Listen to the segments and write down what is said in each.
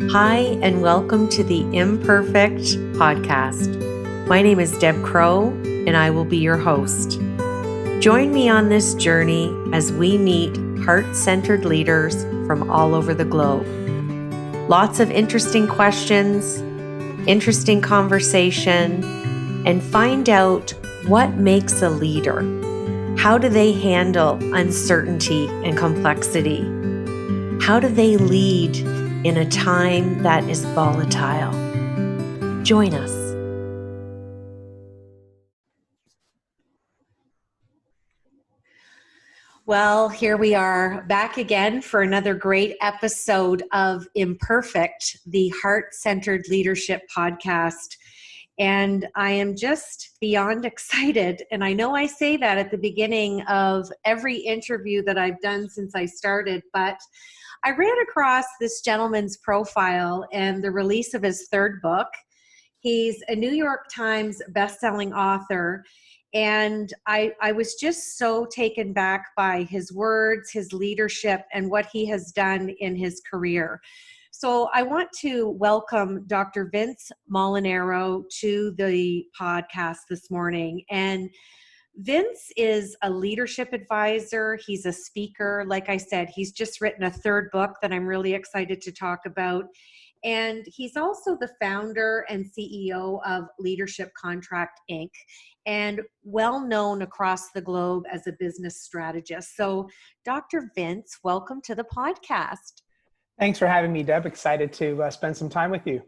Hi, and welcome to the Imperfect podcast. My name is Deb Crow, and I will be your host. Join me on this journey as we meet heart-centered leaders from all over the globe. Lots of interesting questions, interesting conversation, and find out what makes a leader. How do they handle uncertainty and complexity? How do they lead in a time that is volatile? Join us. Well, here we are back again for another great episode of Imperfect, the Heart-Centered Leadership Podcast. And I am just beyond excited. And I know I say that at the beginning of every interview that I've done since I started, but I ran across this gentleman's profile and the release of his third book. He's a New York Times bestselling author. And I was just so taken back by his words, his leadership, and what he has done in his career. So I want to welcome Dr. Vince Molinaro to the podcast this morning. And Vince is a leadership advisor. He's a speaker. Like I said, he's just written a third book that I'm really excited to talk about. And he's also the founder and CEO of Leadership Contract Inc. and well known across the globe as a business strategist. So, Dr. Vince, welcome to the podcast. Thanks for having me, Deb. Excited to spend some time with you.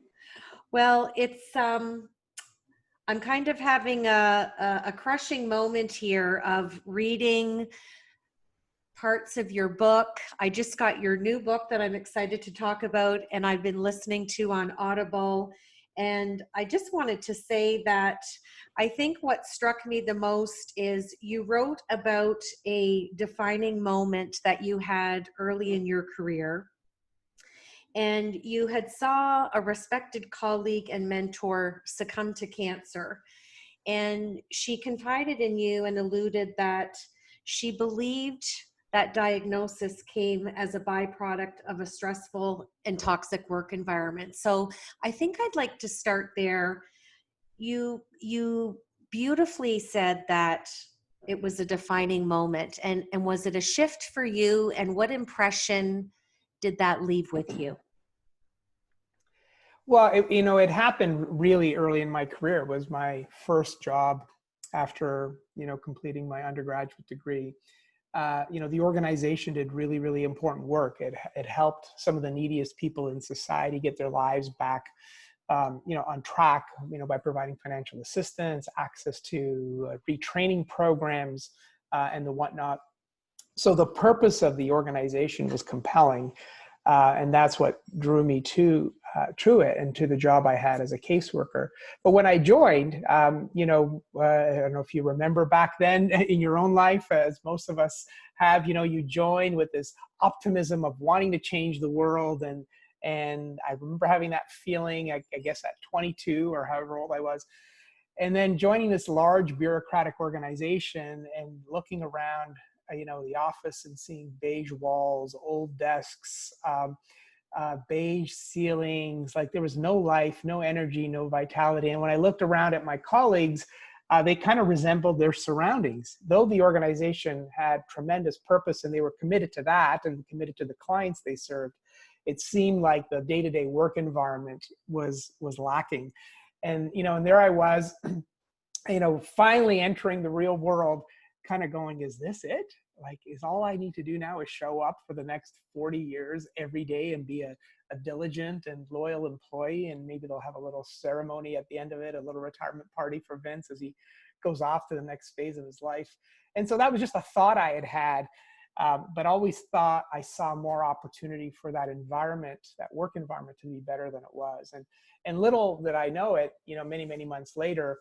Well, I'm kind of having a crushing moment here of reading parts of your book. I just got your new book that I'm excited to talk about, and I've been listening to on Audible. And I just wanted to say that I think what struck me the most is you wrote about a defining moment that you had early in your career. And you had saw a respected colleague and mentor succumb to cancer. And she confided in you and alluded that she believed that diagnosis came as a byproduct of a stressful and toxic work environment. So I think I'd like to start there. You beautifully said that it was a defining moment. And was it a shift for you? And what impression did that leave with you? Well, it happened really early in my career. It was my first job after, completing my undergraduate degree. The organization did really, really important work. It helped some of the neediest people in society get their lives back, on track, by providing financial assistance, access to retraining programs, and the whatnot. So the purpose of the organization was compelling. And that's what drew me to it and to the job I had as a caseworker. But when I joined, I don't know if you remember back then in your own life, as most of us have, you join with this optimism of wanting to change the world. And I remember having that feeling, I guess at 22 or however old I was. And then joining this large bureaucratic organization and looking around the office and seeing beige walls, old desks, beige ceilings, like there was no life, no energy, no vitality. And when I looked around at my colleagues, they kind of resembled their surroundings. Though the organization had tremendous purpose and they were committed to that and committed to the clients they served, it seemed like the day-to-day work environment was lacking. And, and there I was, finally entering the real world, kind of going, is this it? Like, is all I need to do now is show up for the next 40 years every day and be a diligent and loyal employee? And maybe they'll have a little ceremony at the end of it, a little retirement party for Vince as he goes off to the next phase of his life. And so that was just a thought I had, but always thought I saw more opportunity for that environment, that work environment, to be better than it was. And little did I know it, many, many months later,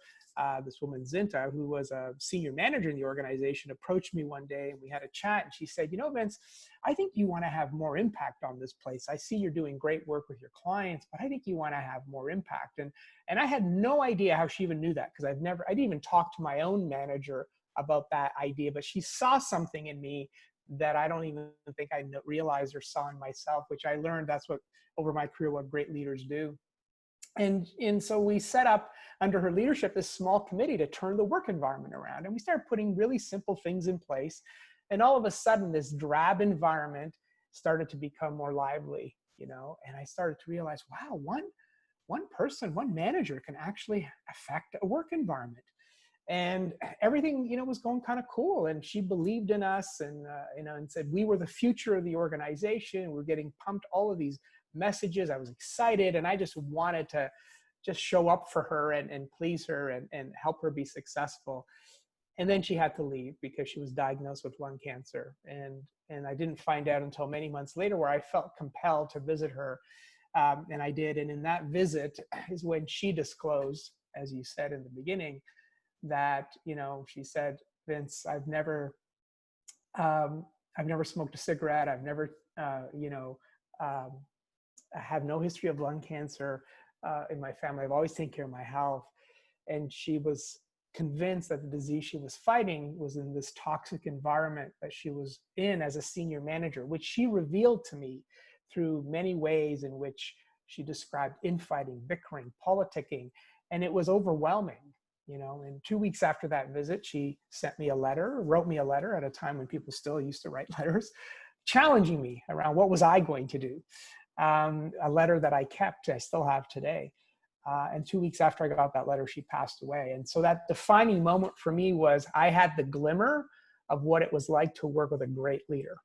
this woman, Zinta, who was a senior manager in the organization, approached me one day and we had a chat. And she said, Vince, I think you want to have more impact on this place. I see you're doing great work with your clients, but I think you want to have more impact. And I had no idea how she even knew that, because I didn't even talk to my own manager about that idea, but she saw something in me that I don't even think I realized or saw in myself, which I learned that's what, over my career, what great leaders do. And so we set up, under her leadership, this small committee to turn the work environment around. And we started putting really simple things in place. And all of a sudden, this drab environment started to become more lively, and I started to realize, wow, one person, one manager can actually affect a work environment. And everything, was going kind of cool. And she believed in us, and and said we were the future of the organization. We're getting pumped all of these messages. I was excited, and I just wanted to just show up for her and please her and help her be successful. And then she had to leave because she was diagnosed with lung cancer. And I didn't find out until many months later, where I felt compelled to visit her. And I did. And in that visit is when she disclosed, as you said in the beginning, that, she said, Vince, I've never smoked a cigarette. I've never, I have no history of lung cancer in my family. I've always taken care of my health. And she was convinced that the disease she was fighting was in this toxic environment that she was in as a senior manager, which she revealed to me through many ways in which she described infighting, bickering, politicking, and it was overwhelming. And 2 weeks after that visit, she wrote me a letter at a time when people still used to write letters, challenging me around what was I going to do. A letter that I kept, I still have today. And 2 weeks after I got that letter, she passed away. And so that defining moment for me was I had the glimmer of what it was like to work with a great leader.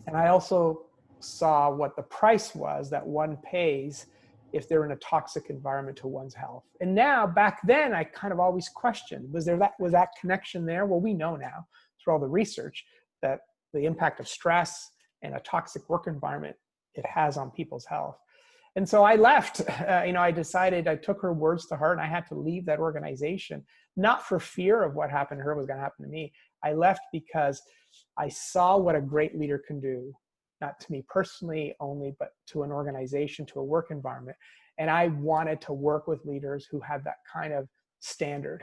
And I also saw what the price was that one pays if they're in a toxic environment to one's health. And now, back then, I kind of always questioned, was that connection there? Well, we know now through all the research that the impact of stress and a toxic work environment it has on people's health. And so I left. I decided, I took her words to heart, and I had to leave that organization, not for fear of what happened to her was going to happen to me. I left because I saw what a great leader can do, not to me personally only, but to an organization, to a work environment. And I wanted to work with leaders who had that kind of standard,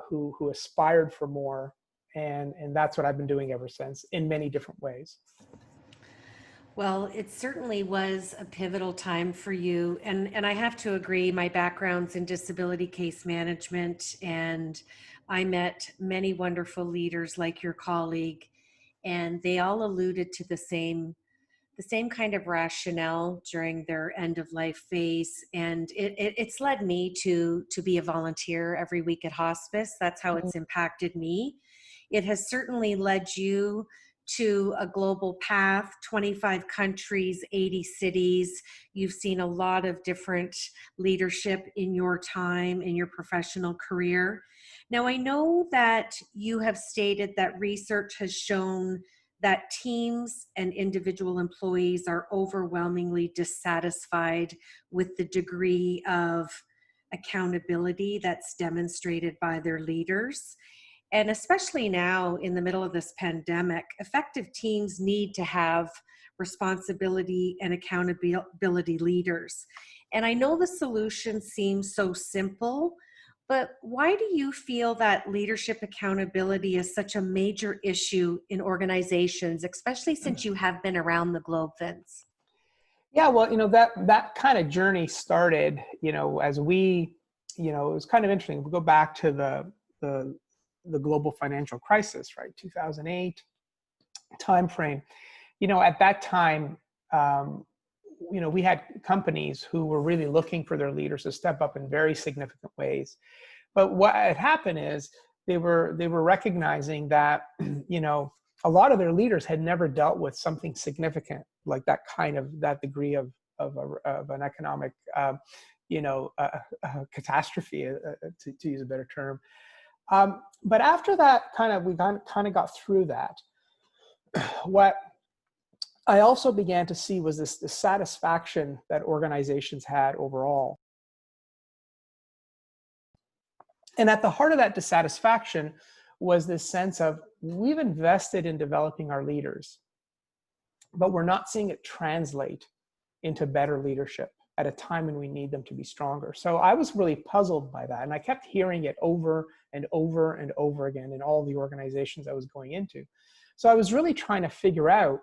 who aspired for more. And that's what I've been doing ever since, in many different ways. Well, it certainly was a pivotal time for you. And I have to agree, my background's in disability case management, and I met many wonderful leaders like your colleague, and they all alluded to the same kind of rationale during their end of life phase. And it's led me to be a volunteer every week at hospice. That's how it's impacted me. It has certainly led you to a global path, 25 countries, 80 cities. You've seen a lot of different leadership in your time, in your professional career. Now, I know that you have stated that research has shown that teams and individual employees are overwhelmingly dissatisfied with the degree of accountability that's demonstrated by their leaders. And especially now in the middle of this pandemic, effective teams need to have responsibility and accountability leaders. And I know the solution seems so simple, but why do you feel that leadership accountability is such a major issue in organizations, especially since you have been around the globe, Vince? Yeah, well, that kind of journey started, as we, it was kind of interesting. We go back to the global financial crisis, right? 2008 timeframe. At that time, we had companies who were really looking for their leaders to step up in very significant ways. But what had happened is they were recognizing that, a lot of their leaders had never dealt with something significant like that degree of an economic, catastrophe, to use a better term. But after that, we kind of got through that. What I also began to see was this dissatisfaction that organizations had overall. And at the heart of that dissatisfaction was this sense of, we've invested in developing our leaders, but we're not seeing it translate into better leadership at a time when we need them to be stronger. So I was really puzzled by that. And I kept hearing it over and over and over again in all the organizations I was going into. So I was really trying to figure out,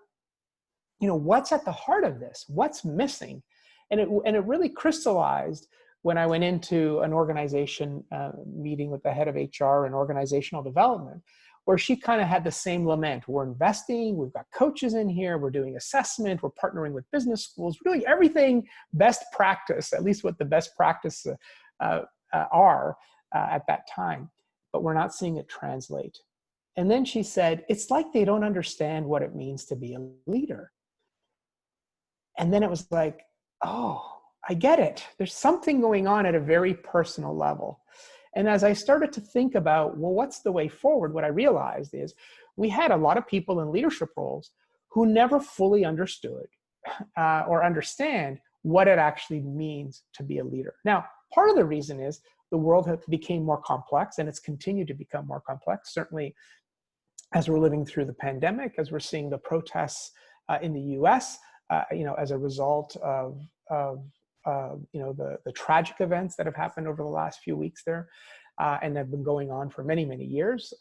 what's at the heart of this? What's missing? And it really crystallized when I went into an organization meeting with the head of HR and organizational development, where she kind of had the same lament. We're investing, we've got coaches in here, we're doing assessment, we're partnering with business schools, we're doing everything best practice, at least what the best practice are at that time, but we're not seeing it translate. And then she said, it's like they don't understand what it means to be a leader. And then it was like, oh, I get it. There's something going on at a very personal level. And as I started to think about, well, what's the way forward? What I realized is we had a lot of people in leadership roles who never fully understood or understand what it actually means to be a leader. Now, part of the reason is the world became more complex, and it's continued to become more complex, certainly as we're living through the pandemic, as we're seeing the protests in the US, as a result of the tragic events that have happened over the last few weeks there, and have been going on for many, many years.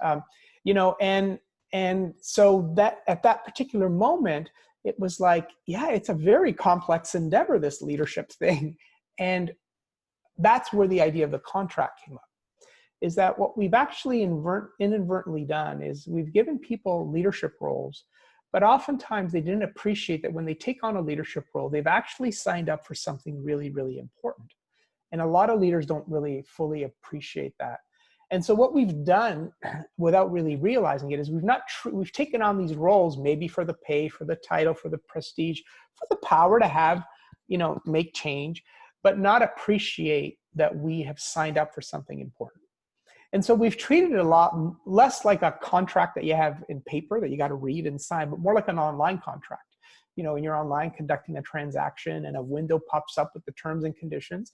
And so that at that particular moment, it was like, yeah, it's a very complex endeavor, this leadership thing. And that's where the idea of the contract came up, is that what we've actually inadvertently done is we've given people leadership roles, but oftentimes they didn't appreciate that when they take on a leadership role, they've actually signed up for something really, really important. And a lot of leaders don't really fully appreciate that. And so what we've done without really realizing it is we've taken on these roles, maybe for the pay, for the title, for the prestige, for the power to have, make change, but not appreciate that we have signed up for something important. And so we've treated it a lot less like a contract that you have in paper that you got to read and sign, but more like an online contract. When you're online conducting a transaction and a window pops up with the terms and conditions.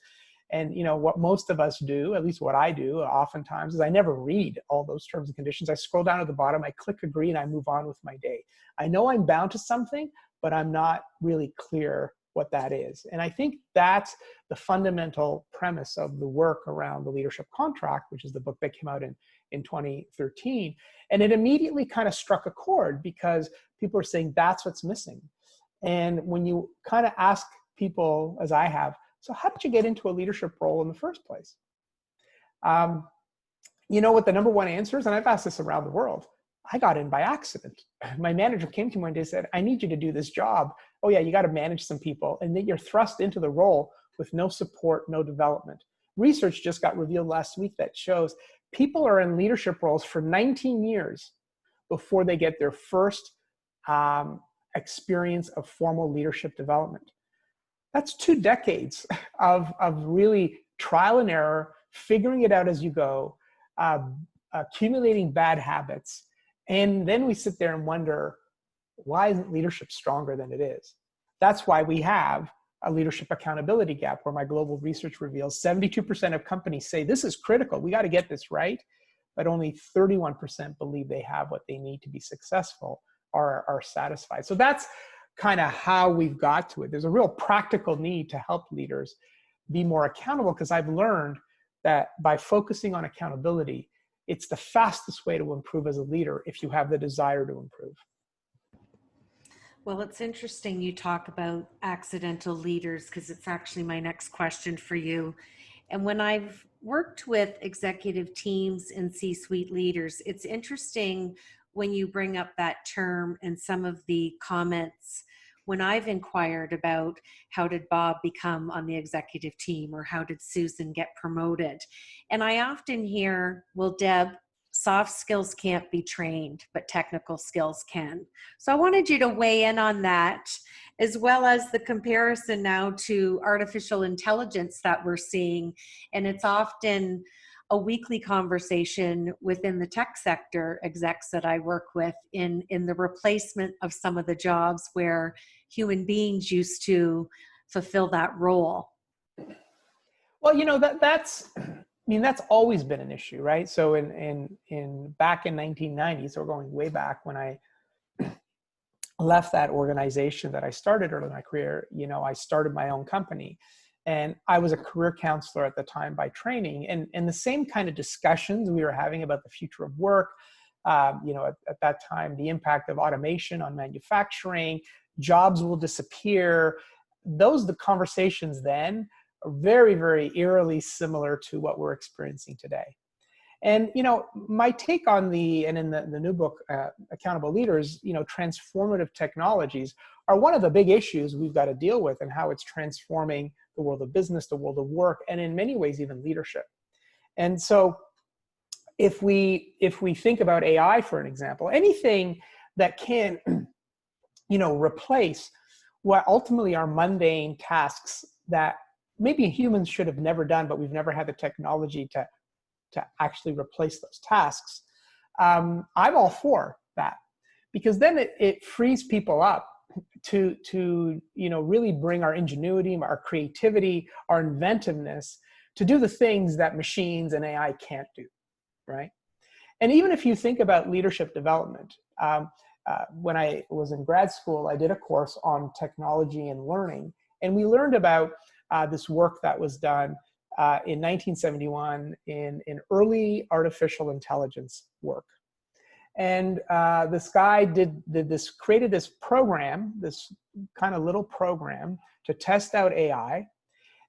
And what most of us do, at least what I do oftentimes, is I never read all those terms and conditions. I scroll down to the bottom, I click agree, and I move on with my day. I know I'm bound to something, but I'm not really clear what that is. And I think that's the fundamental premise of the work around the leadership contract, which is the book that came out in 2013. And it immediately kind of struck a chord because people are saying that's what's missing. And when you kind of ask people, as I have, so how did you get into a leadership role in the first place? You know what the number one answer is? And I've asked this around the world. I got in by accident. My manager came to me one day and said, I need you to do this job. Oh yeah, you got to manage some people. And then you're thrust into the role with no support, no development. Research just got revealed last week that shows people are in leadership roles for 19 years before they get their first experience of formal leadership development. That's 2 decades of really trial and error, figuring it out as you go, accumulating bad habits. And then we sit there and wonder, why isn't leadership stronger than it is? That's why we have a leadership accountability gap, where my global research reveals 72% of companies say this is critical, we got to get this right, but only 31% believe they have what they need to be successful or are satisfied. So that's kind of how we've got to it. There's a real practical need to help leaders be more accountable, because I've learned that by focusing on accountability, it's the fastest way to improve as a leader if you have the desire to improve. Well, it's interesting you talk about accidental leaders, because it's actually my next question for you. And when I've worked with executive teams and C-suite leaders, it's interesting when you bring up that term and some of the comments when I've inquired about how did Bob become on the executive team, or how did Susan get promoted? And I often hear, well, Deb, soft skills can't be trained, but technical skills can. So I wanted you to weigh in on that, as well as the comparison now to artificial intelligence that we're seeing. And it's often a weekly conversation within the tech sector execs that I work with in the replacement of some of the jobs where human beings used to fulfill that role. Well, that's always been an issue, right? So in back in 1990s, so we're going way back, when I left that organization that I started early in my career, I started my own company. And I was a career counselor at the time by training. And the same kind of discussions we were having about the future of work, At that time, the impact of automation on manufacturing, jobs will disappear. The conversations then are very, very eerily similar to what we're experiencing today. And, my take on and in the new book, Accountable Leaders, transformative technologies are one of the big issues we've got to deal with, and how it's transforming the world of business, the world of work, and in many ways, even leadership. And so if we think about AI, for an example, anything that can, replace what ultimately are mundane tasks that maybe humans should have never done, but we've never had the technology to actually replace those tasks, I'm all for that, because then it frees people up to really bring our ingenuity, our creativity, our inventiveness to do the things that machines and AI can't do, right? And even if you think about leadership development, when I was in grad school, I did a course on technology and learning, and we learned about this work that was done in 1971 in early artificial intelligence work. And this guy created this program, this kind of little program to test out AI.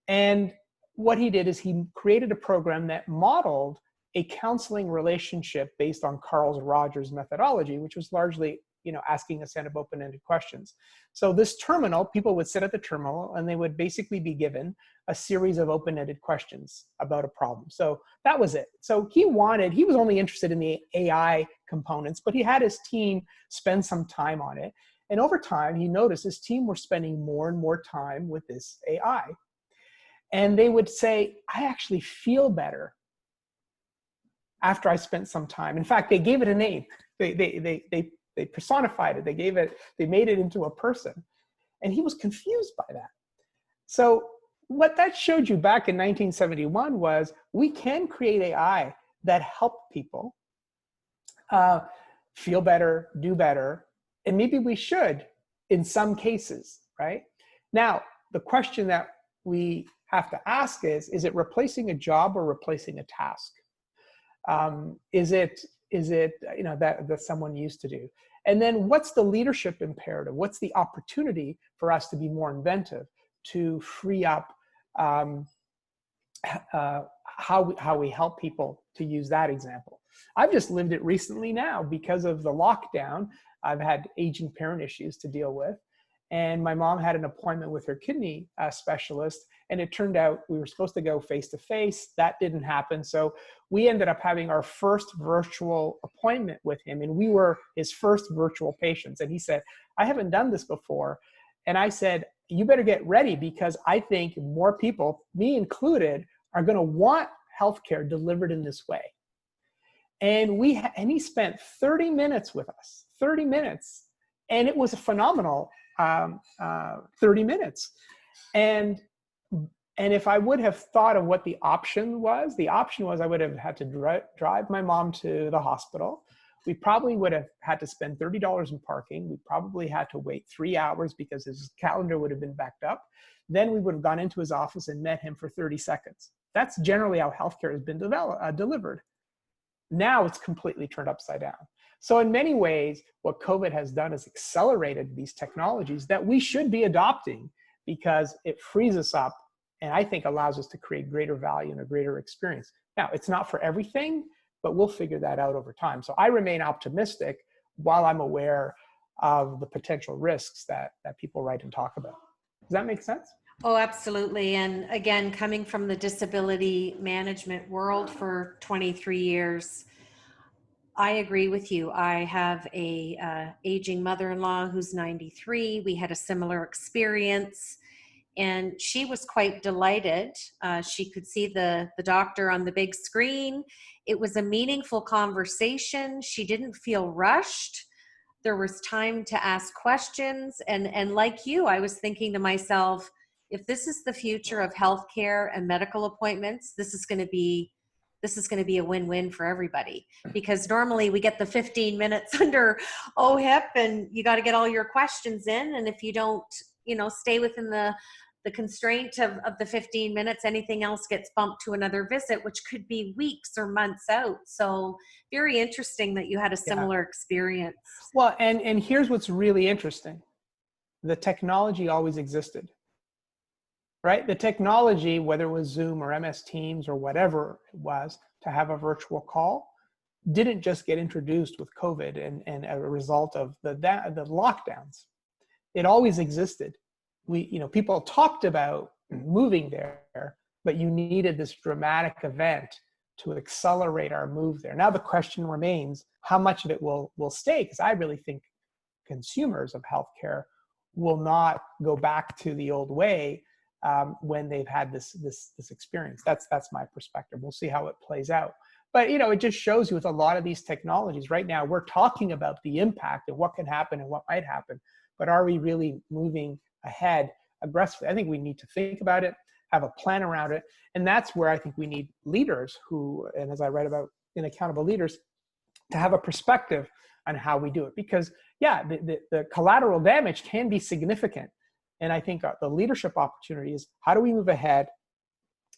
And what he did is he created a program that modeled a counseling relationship based on Carl Rogers' methodology, which was largely, asking a set of open-ended questions. So this terminal, people would sit at the terminal and they would basically be given a series of open-ended questions about a problem. So that was it. So he was only interested in the AI components, but he had his team spend some time on it. And over time, he noticed his team were spending more and more time with this AI. And they would say, I actually feel better after I spent some time. In fact, they gave it a name. They personified it. They made it into a person. And he was confused by that. So what that showed you back in 1971 was we can create AI that help people feel better, do better, and maybe we should in some cases, right? Now, the question that we have to ask is it replacing a job or replacing a task? Is it that someone used to do? And then what's the leadership imperative? What's the opportunity for us to be more inventive, to free up how we help people, to use that example? I've just lived it recently now because of the lockdown. I've had aging parent issues to deal with. And my mom had an appointment with her kidney specialist. And it turned out we were supposed to go face-to-face. That didn't happen. So we ended up having our first virtual appointment with him. And we were his first virtual patients. And he said, I haven't done this before. And I said, you better get ready, because I think more people, me included, are going to want healthcare delivered in this way. And he spent 30 minutes with us, 30 minutes. And it was a phenomenal 30 minutes. And if I would have thought of what the option was I would have had to drive my mom to the hospital. We probably would have had to spend $30 in parking. We probably had to wait 3 hours because his calendar would have been backed up. Then we would have gone into his office and met him for 30 seconds. That's generally how healthcare has been delivered. Now it's completely turned upside down. So in many ways, what COVID has done is accelerated these technologies that we should be adopting, because it frees us up and I think allows us to create greater value and a greater experience. Now, it's not for everything, but we'll figure that out over time. So I remain optimistic while I'm aware of the potential risks that people write and talk about. Does that make sense? Oh, absolutely. And again, coming from the disability management world for 23 years, I agree with you. I have a aging mother-in-law who's 93. We had a similar experience, and she was quite delighted. She could see the doctor on the big screen. It was a meaningful conversation. She didn't feel rushed. There was time to ask questions. And like you, I was thinking to myself, if this is the future of healthcare and medical appointments, this is going to be a win-win for everybody, because normally we get the 15 minutes under OHIP and you got to get all your questions in. And if you don't, stay within the the constraint of the 15 minutes, anything else gets bumped to another visit, which could be weeks or months out. So very interesting that you had a Yeah. similar experience. Well, and here's what's really interesting. The technology always existed, right? The technology, whether it was Zoom or MS Teams or whatever it was, to have a virtual call, didn't just get introduced with COVID and a result of the lockdowns. It always existed. People talked about moving there, but you needed this dramatic event to accelerate our move there. Now the question remains, how much of it will stay? Because I really think consumers of healthcare will not go back to the old way when they've had this experience. That's my perspective. We'll see how it plays out. But it just shows you with a lot of these technologies right now, we're talking about the impact of what can happen and what might happen. But are we really moving ahead aggressively? I think we need to think about it, have a plan around it. And that's where I think we need leaders who, and as I read about in Accountable Leaders, to have a perspective on how we do it. Because the collateral damage can be significant. And I think the leadership opportunity is, how do we move ahead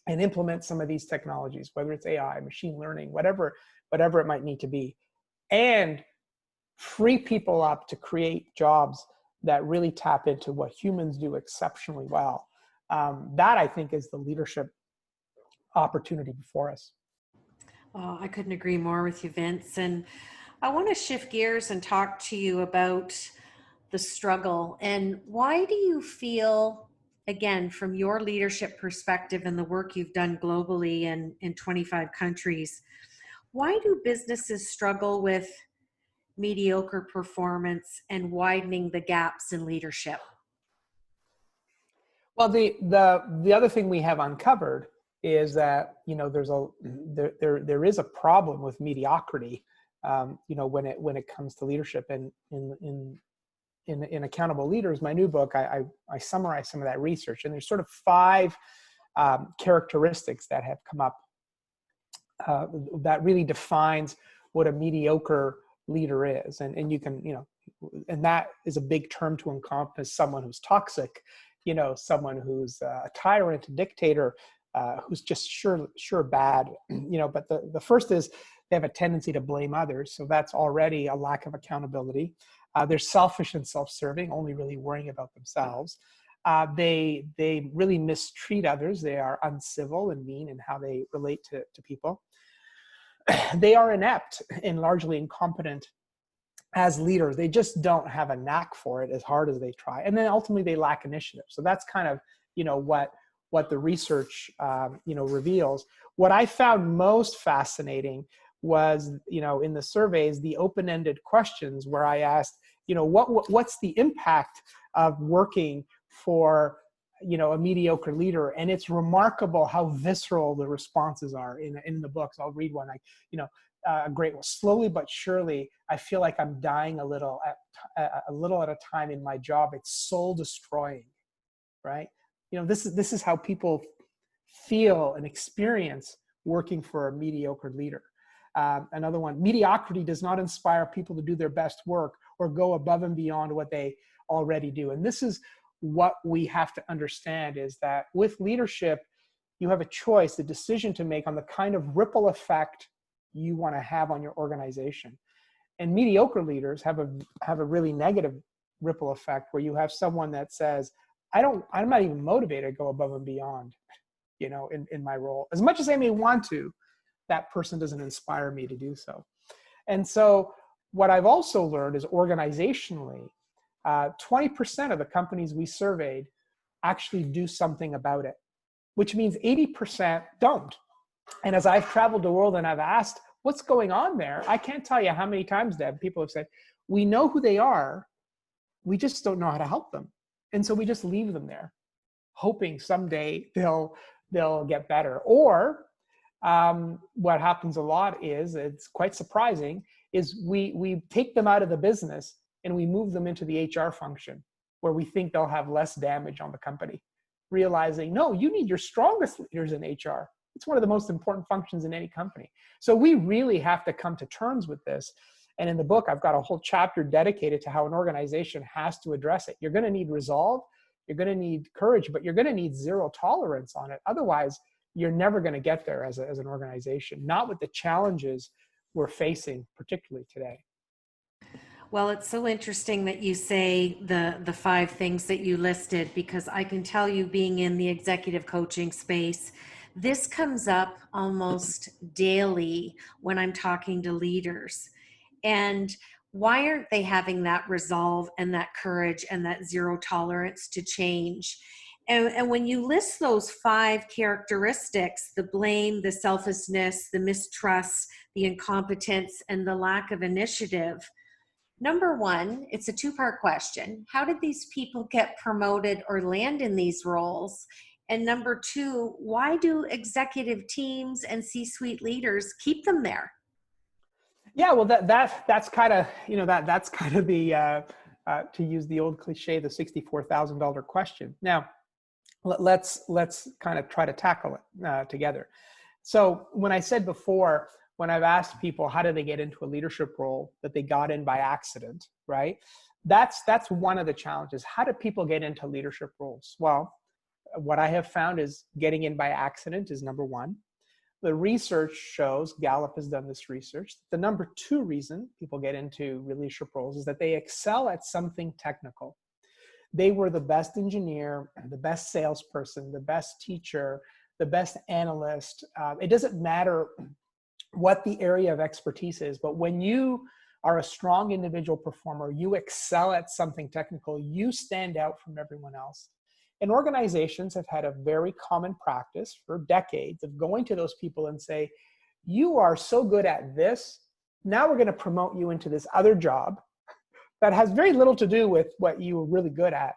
and implement some of these technologies, whether it's AI, machine learning, whatever it might need to be, and free people up to create jobs that really tap into what humans do exceptionally well. That, I think, is the leadership opportunity before us. Oh, I couldn't agree more with you, Vince. And I want to shift gears and talk to you about the struggle. And why do you feel, again, from your leadership perspective and the work you've done globally and in 25 countries, why do businesses struggle with mediocre performance and widening the gaps in leadership? Well, the other thing we have uncovered is that there is a problem with mediocrity when it comes to leadership. And in Accountable Leaders, my new book, I summarize some of that research, and there's sort of 5 characteristics that have come up that really defines what a mediocre leader is. And you can, and that is a big term to encompass someone who's toxic, someone who's a tyrant, a dictator, who's just sure bad, but the first is they have a tendency to blame others. So that's already a lack of accountability. They're selfish and self-serving, only really worrying about themselves. They really mistreat others. They are uncivil and mean in how they relate to people. They are inept and largely incompetent as leaders. They just don't have a knack for it as hard as they try. And then ultimately they lack initiative. So that's kind of, what the research, reveals. What I found most fascinating was, in the surveys, the open-ended questions where I asked, what's the impact of working for, a mediocre leader? And it's remarkable how visceral the responses are in the books. I'll read one. A great one. Slowly but surely, I feel like I'm dying a little at a time in my job. It's soul destroying, right? This is how people feel and experience working for a mediocre leader. Another one, mediocrity does not inspire people to do their best work or go above and beyond what they already do. And this is what we have to understand, is that with leadership, you have a choice, a decision to make on the kind of ripple effect you want to have on your organization. And mediocre leaders have a really negative ripple effect, where you have someone that says, I'm not even motivated to go above and beyond, in my role. As much as I may want to, that person doesn't inspire me to do so. And so what I've also learned is, organizationally, 20% of the companies we surveyed actually do something about it, which means 80% don't. And as I've traveled the world and I've asked, what's going on there? I can't tell you how many times, Deb, people have said, we know who they are, we just don't know how to help them. And so we just leave them there, hoping someday they'll get better. Or what happens a lot is, it's quite surprising, is we take them out of the business and we move them into the HR function, where we think they'll have less damage on the company, realizing, no, you need your strongest leaders in HR. It's one of the most important functions in any company. So we really have to come to terms with this. And in the book, I've got a whole chapter dedicated to how an organization has to address it. You're going to need resolve. you're going to need courage, but you're going to need zero tolerance on it. Otherwise, you're never going to get there as an organization, not with the challenges we're facing, particularly today. Well, it's so interesting that you say the five things that you listed, because I can tell you, being in the executive coaching space, this comes up almost daily when I'm talking to leaders. And why aren't they having that resolve and that courage and that zero tolerance to change? And when you list those five characteristics, the blame, the selfishness, the mistrust, the incompetence, and the lack of initiative, number one, it's a two-part question. How did these people get promoted or land in these roles? And number two, why do executive teams and C-suite leaders keep them there? Yeah, well, that's kind of, that's kind of the to use the old cliche, the $64,000 question. Now, let's kind of try to tackle it together. So when I said before, when I've asked people how did they get into a leadership role that they got in by accident, right? That's one of the challenges. How do people get into leadership roles? Well, what I have found is getting in by accident is number one. The research shows, Gallup has done this research, the number two reason people get into leadership roles is that they excel at something technical. They were the best engineer, the best salesperson, the best teacher, the best analyst. It doesn't matter what the area of expertise is, but when you are a strong individual performer, you excel at something technical, you stand out from everyone else. And organizations have had a very common practice for decades of going to those people and say, you are so good at this, now we're going to promote you into this other job that has very little to do with what you were really good at.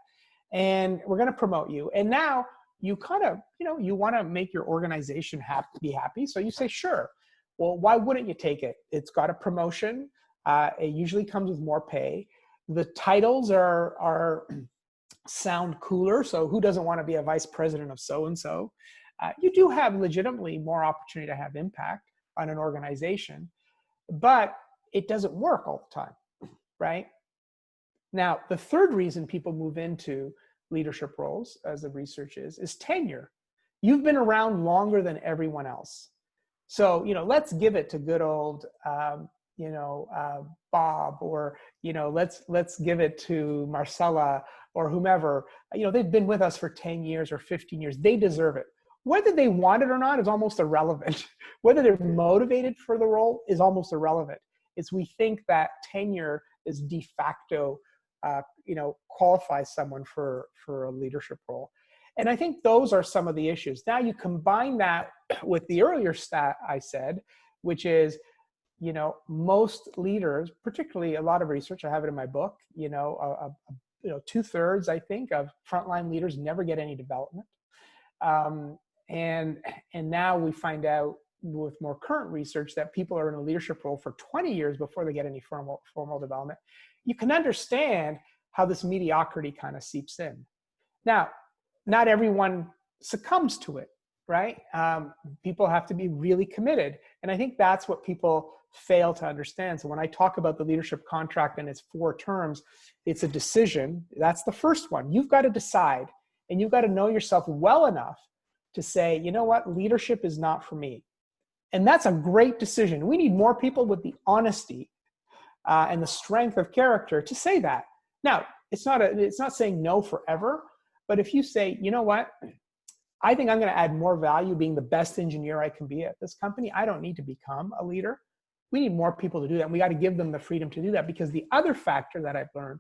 And we're going to promote you. And now you kind of, you want to make your organization be happy. So you say, sure. Well, why wouldn't you take it? It's got a promotion. It usually comes with more pay. The titles are sound cooler. So who doesn't want to be a vice president of so-and-so? You do have legitimately more opportunity to have impact on an organization, but it doesn't work all the time, right? Now, the third reason people move into leadership roles, as the research is tenure. You've been around longer than everyone else. So, let's give it to good old, Bob, or, let's give it to Marcella or whomever. They've been with us for 10 years or 15 years. They deserve it. Whether they want it or not is almost irrelevant. Whether they're motivated for the role is almost irrelevant. It's we think that tenure is de facto, qualifies someone for a leadership role. And I think those are some of the issues. Now you combine that with the earlier stat I said, which is, most leaders, particularly a lot of research, I have it in my book, 2/3, I think, of frontline leaders never get any development. And now we find out with more current research that people are in a leadership role for 20 years before they get any formal development. You can understand how this mediocrity kind of seeps in. Now, not everyone succumbs to it, right? People have to be really committed. And I think that's what people fail to understand. So when I talk about the leadership contract and its 4 terms, it's a decision. That's the first one. You've got to decide, and you've got to know yourself well enough to say, you know what, leadership is not for me. And that's a great decision. We need more people with the honesty and the strength of character to say that. Now, it's not saying no forever, but if you say, you know what, I think I'm going to add more value being the best engineer I can be at this company. I don't need to become a leader. We need more people to do that. And we got to give them the freedom to do that, because the other factor that I've learned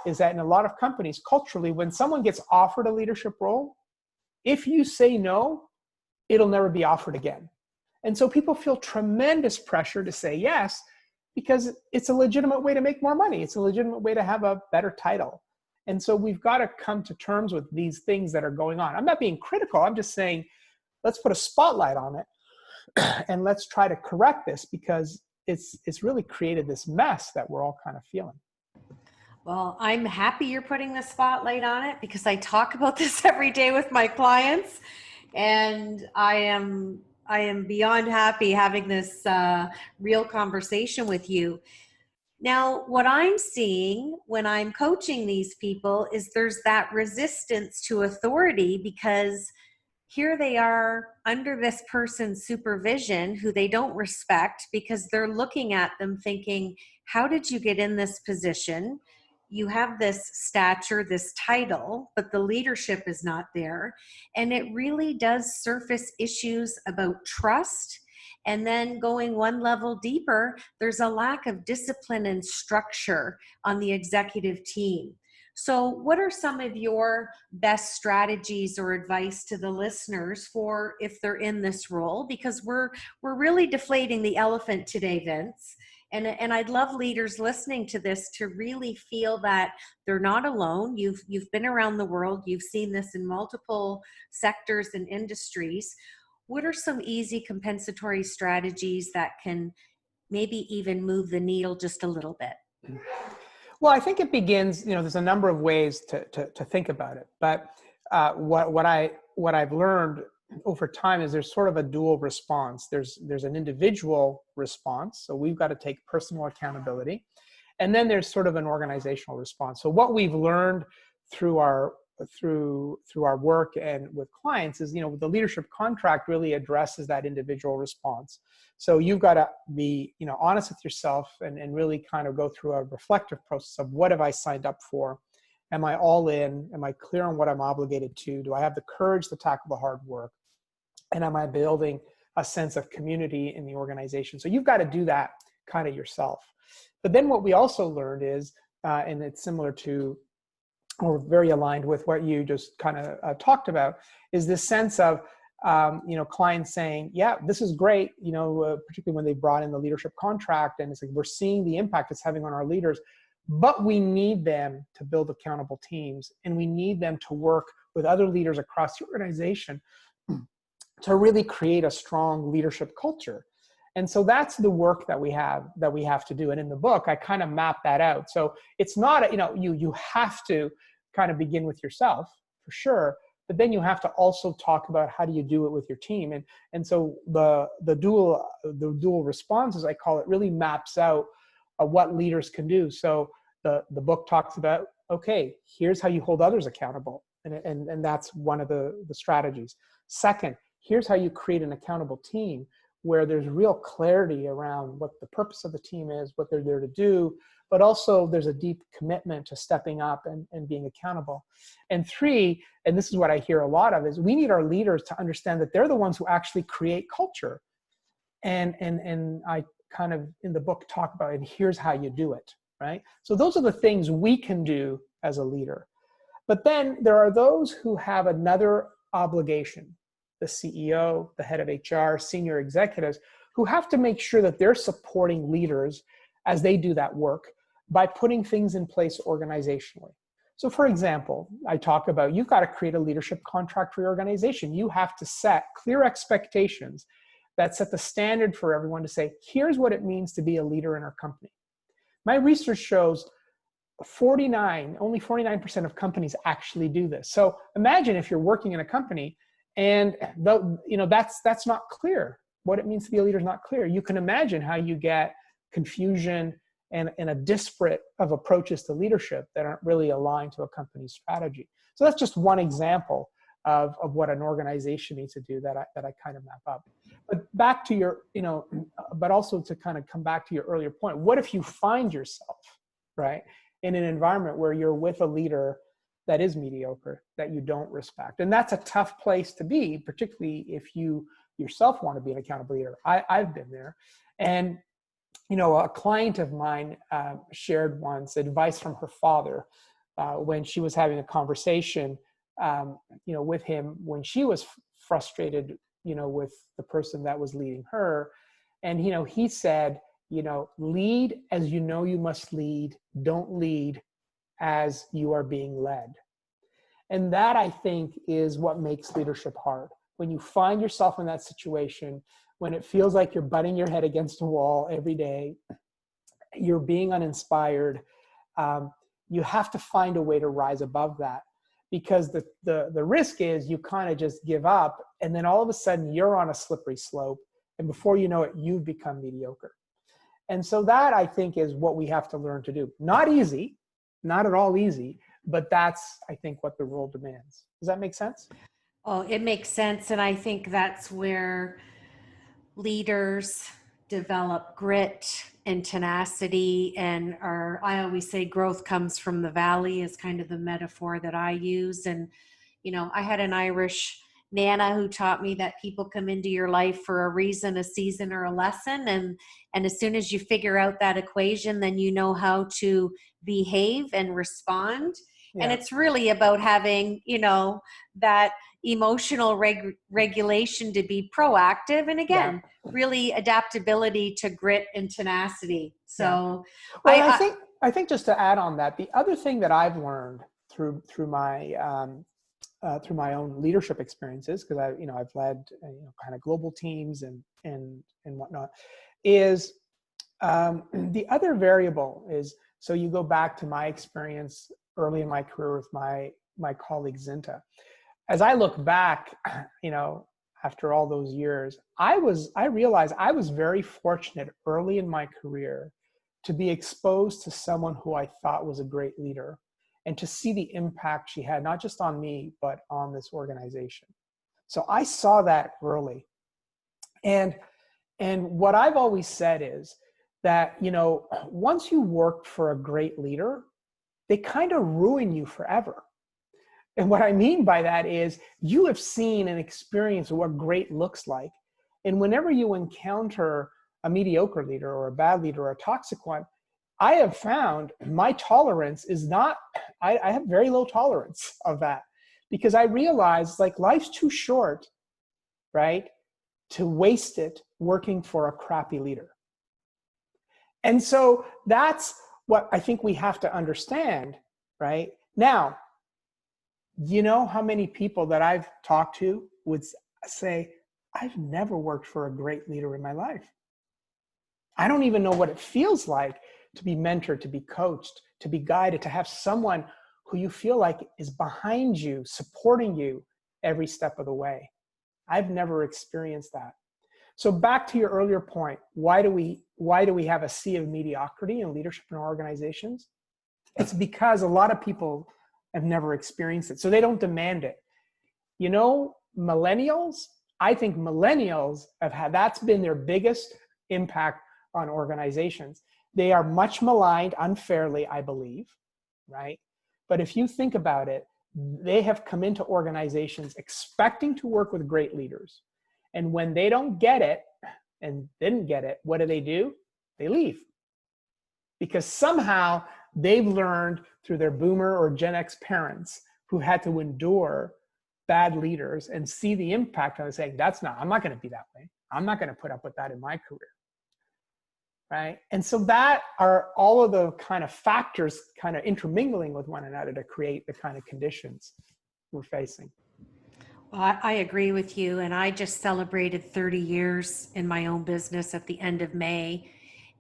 is that in a lot of companies, culturally, when someone gets offered a leadership role, if you say no, it'll never be offered again. And so people feel tremendous pressure to say yes, because it's a legitimate way to make more money. It's a legitimate way to have a better title. And so we've got to come to terms with these things that are going on. I'm not being critical. I'm just saying, let's put a spotlight on it and let's try to correct this, because it's really created this mess that we're all kind of feeling. Well, I'm happy you're putting the spotlight on it, because I talk about this every day with my clients, and I am beyond happy having this real conversation with you. Now, what I'm seeing when I'm coaching these people is there's that resistance to authority because here they are under this person's supervision who they don't respect because they're looking at them thinking, how did you get in this position? You have this stature, this title, but the leadership is not there. And it really does surface issues about trust. And then going one level deeper, there's a lack of discipline and structure on the executive team. So, what are some of your best strategies or advice to the listeners for if they're in this role? Because we're really deflating the elephant today, Vince. And I'd love leaders listening to this to really feel that they're not alone. You've been around the world. You've seen this in multiple sectors and industries. What are some easy compensatory strategies that can maybe even move the needle just a little bit? Well, I think it begins, there's a number of ways to think about it. But what I've learned over time is there's sort of a dual response. There's an individual response. So we've got to take personal accountability. And then there's sort of an organizational response. So what we've learned through our work and with clients is, the leadership contract really addresses that individual response. So you've got to be, honest with yourself and really kind of go through a reflective process of what have I signed up for? Am I all in? Am I clear on what I'm obligated to? Do I have the courage to tackle the hard work? And am I building a sense of community in the organization? So you've got to do that kind of yourself. But then what we also learned is, and it's similar to, or very aligned with what you just kind of talked about, is this sense of, clients saying, yeah, this is great, particularly when they brought in the leadership contract, and it's like, we're seeing the impact it's having on our leaders, but we need them to build accountable teams, and we need them to work with other leaders across the organization to really create a strong leadership culture. And so that's the work that we have to do. And in the book, I kind of map that out. So it's not, you have to kind of begin with yourself for sure, but then you have to also talk about how do you do it with your team. And so the dual response, as I call it, really maps out what leaders can do. So the book talks about, okay, here's how you hold others accountable. And that's one of the strategies. Second, here's how you create an accountable team where there's real clarity around what the purpose of the team is, what they're there to do, but also there's a deep commitment to stepping up and being accountable. And three, and this is what I hear a lot of, is we need our leaders to understand that they're the ones who actually create culture. And I kind of in the book talk about, and here's how you do it, right? So those are the things we can do as a leader. But then there are those who have another obligation, the CEO, the head of HR, senior executives, who have to make sure that they're supporting leaders as they do that work by putting things in place organizationally. So for example, I talk about, you've got to create a leadership contract for your organization. You have to set clear expectations that set the standard for everyone to say, here's what it means to be a leader in our company. My research shows only 49% of companies actually do this. So imagine if you're working in a company and that's not clear. What it means to be a leader is not clear. You can imagine how you get confusion and a disparate of approaches to leadership that aren't really aligned to a company's strategy. So that's just one example of what an organization needs to do that I kind of map up. But back to your, but also to kind of come back to your earlier point, what if you find yourself, right, in an environment where you're with a leader that is mediocre, that you don't respect? And that's a tough place to be, particularly if you yourself want to be an accountable leader. I've been there. And, a client of mine shared once advice from her father when she was having a conversation, with him when she was frustrated, with the person that was leading her. And, he said, lead as you know you must lead, don't lead as you are being led. And that, I think, is what makes leadership hard. When you find yourself in that situation, when it feels like you're butting your head against a wall every day, you're being uninspired, you have to find a way to rise above that. Because the risk is you kind of just give up, and then all of a sudden you're on a slippery slope, and before you know it, you've become mediocre. And so that, I think, is what we have to learn to do. Not easy, not at all easy, but that's, I think, what the role demands. Does that make sense? Oh, it makes sense. And I think that's where leaders develop grit and tenacity, and I always say growth comes from the valley is kind of the metaphor that I use. And I had an Irish nana who taught me that people come into your life for a reason, a season, or a lesson, and as soon as you figure out that equation, then you know how to behave and respond. And Yeah. it's really about having that emotional regulation to be proactive, and Yeah. again, really adaptability to grit and tenacity. Yeah. So Well, I think just to add on that, the other thing that I've learned through my own leadership experiences, because I've led kind of global teams and whatnot, is the other variable is, so you go back to my experience early in my career with my colleague Zinta. As I look back, after all those years, I realized I was very fortunate early in my career to be exposed to someone who I thought was a great leader, and to see the impact she had, not just on me, but on this organization. So I saw that early. And what I've always said is that, once you work for a great leader, they kind of ruin you forever. And what I mean by that is you have seen and experienced what great looks like. And whenever you encounter a mediocre leader or a bad leader or a toxic one, I have found my tolerance is not, I have very low tolerance of that, because I realize life's too short, right, to waste it working for a crappy leader. And so that's what I think we have to understand, right? Now, how many people that I've talked to would say, I've never worked for a great leader in my life. I don't even know what it feels like to be mentored, to be coached, to be guided, to have someone who you feel like is behind you, supporting you every step of the way. I've never experienced that. So back to your earlier point, why do we have a sea of mediocrity in leadership in our organizations? It's because a lot of people have never experienced it, so they don't demand it. Millennials, I think millennials that's been their biggest impact on organizations. They are much maligned unfairly, I believe, right? But if you think about it, they have come into organizations expecting to work with great leaders. And when they don't get it and didn't get it, what do? They leave. Because somehow they've learned through their boomer or Gen X parents who had to endure bad leaders and see the impact on saying, I'm not going to be that way. I'm not going to put up with that in my career. Right? And so that are all of the kind of factors kind of intermingling with one another to create the kind of conditions we're facing. Well, I agree with you. And I just celebrated 30 years in my own business at the end of May,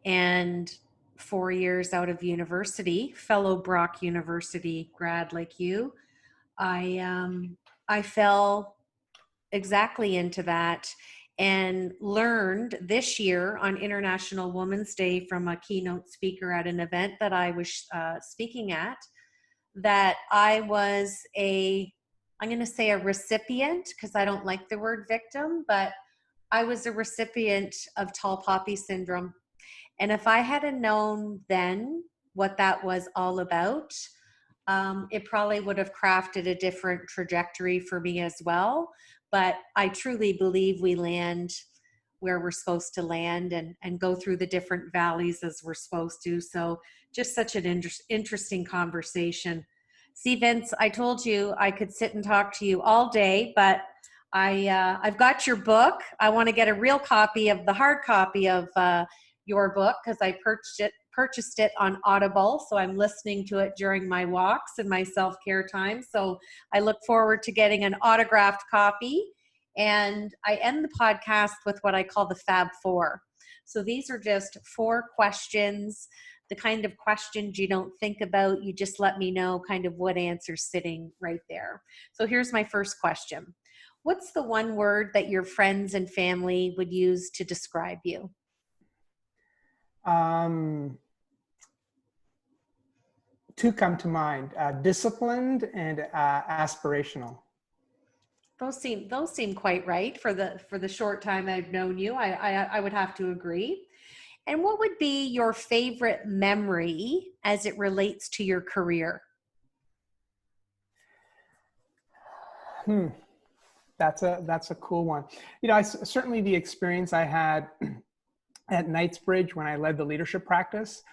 and 4 years out of university, fellow Brock University grad like you. I fell exactly into that, and learned this year on International Women's Day from a keynote speaker at an event that I was speaking at, that I was I'm going to say a recipient, because I don't like the word victim, but I was a recipient of tall poppy syndrome. And if I had known then what that was all about, it probably would have crafted a different trajectory for me as well. But I truly believe we land where we're supposed to land, and go through the different valleys as we're supposed to. So just such an interesting conversation. See, Vince, I told you I could sit and talk to you all day, but I've got your book. I want to get a real copy of the hard copy of your book, because I purchased it on Audible, so I'm listening to it during my walks and my self-care time. So I look forward to getting an autographed copy. And I end the podcast with what I call the Fab Four. So these are just 4 questions, the kind of questions you don't think about. You just let me know kind of what answer's sitting right there. So here's my first question. What's the one word that your friends and family would use to describe you? Two come to mind: disciplined and aspirational. Those seem quite right for the short time I've known you. I would have to agree. And what would be your favorite memory as it relates to your career? That's a cool one. Certainly the experience I had at Knightsbridge when I led the leadership practice.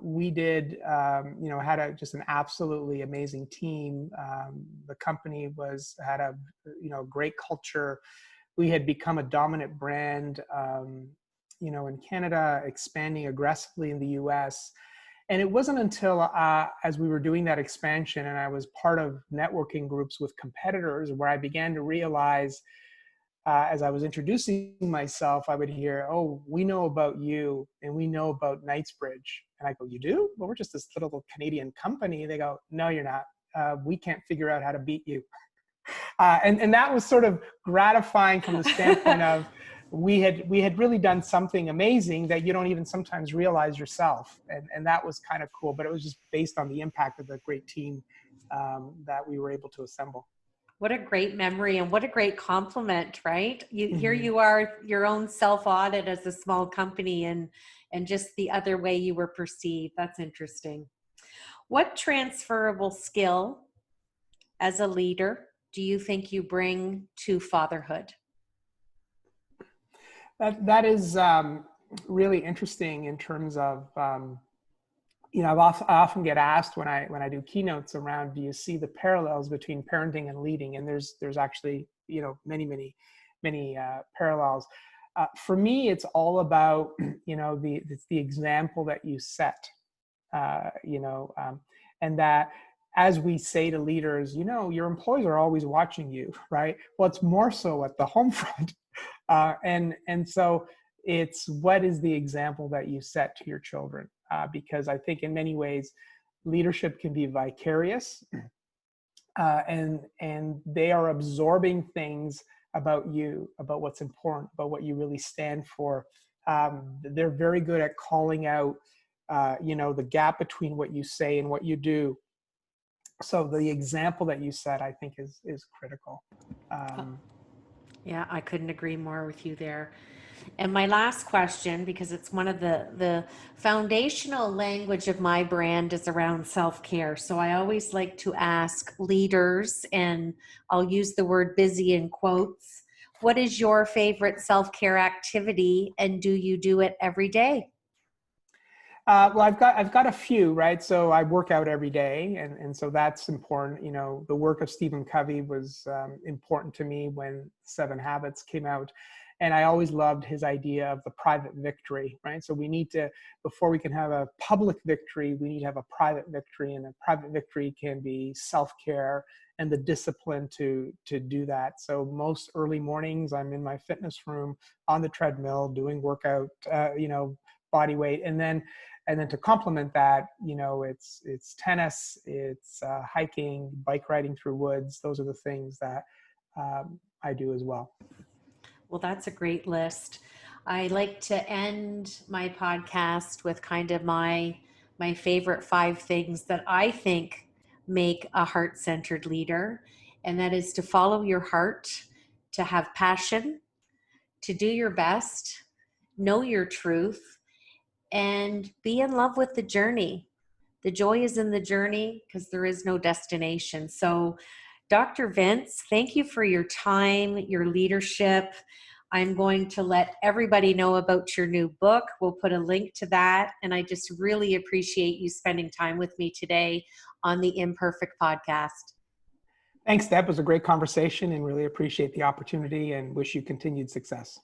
We did, had just an absolutely amazing team. The company had a, great culture. We had become a dominant brand, in Canada, expanding aggressively in the US. And it wasn't until as we were doing that expansion and I was part of networking groups with competitors where I began to realize, as I was introducing myself, I would hear, "Oh, we know about you and we know about Knightsbridge." And I go, "You do? Well, we're just this little Canadian company." They go, "No, you're not. We can't figure out how to beat you." And that was sort of gratifying from the standpoint of we had really done something amazing that you don't even sometimes realize yourself. And that was kind of cool, but it was just based on the impact of the great team that we were able to assemble. What a great memory and what a great compliment, right? Here Mm-hmm. you are, your own self-audit as a small company and just the other way you were perceived. That's interesting. What transferable skill as a leader do you think you bring to fatherhood? That is really interesting in terms of, I often get asked when I do keynotes around, do you see the parallels between parenting and leading? And there's actually, many parallels. For me, it's all about, it's the example that you set, and that as we say to leaders, your employees are always watching you, right? Well, it's more so at the home front. And so it's what is the example that you set to your children? Because I think in many ways, leadership can be vicarious, and they are absorbing things about you, about what's important, about what you really stand for. They're very good at calling out, the gap between what you say and what you do. So the example that you set, I think, is critical. Yeah, I couldn't agree more with you there. And my last question, because it's one of the foundational language of my brand is around self-care. So I always like to ask leaders, and I'll use the word busy in quotes, what is your favorite self-care activity and do you do it every day? Well, I've got a few, right? So I work out every day, and so that's important. The work of Stephen Covey was important to me when Seven Habits came out, and I always loved his idea of the private victory, right? So we need to, before we can have a public victory, we need to have a private victory, and a private victory can be self-care and the discipline to do that. So most early mornings, I'm in my fitness room on the treadmill doing workout, body weight, and then to complement that, it's tennis, it's hiking, bike riding through woods. Those are the things that I do as well. Well, that's a great list. I like to end my podcast with kind of my favorite 5 things that I think make a heart-centered leader, and that is to follow your heart, to have passion, to do your best, know your truth, and be in love with the journey. The joy is in the journey because there is no destination. So, Dr. Vince, thank you for your time, your leadership. I'm going to let everybody know about your new book. We'll put a link to that. And I just really appreciate you spending time with me today on the Imperfect podcast. Thanks, Deb. It was a great conversation and really appreciate the opportunity and wish you continued success.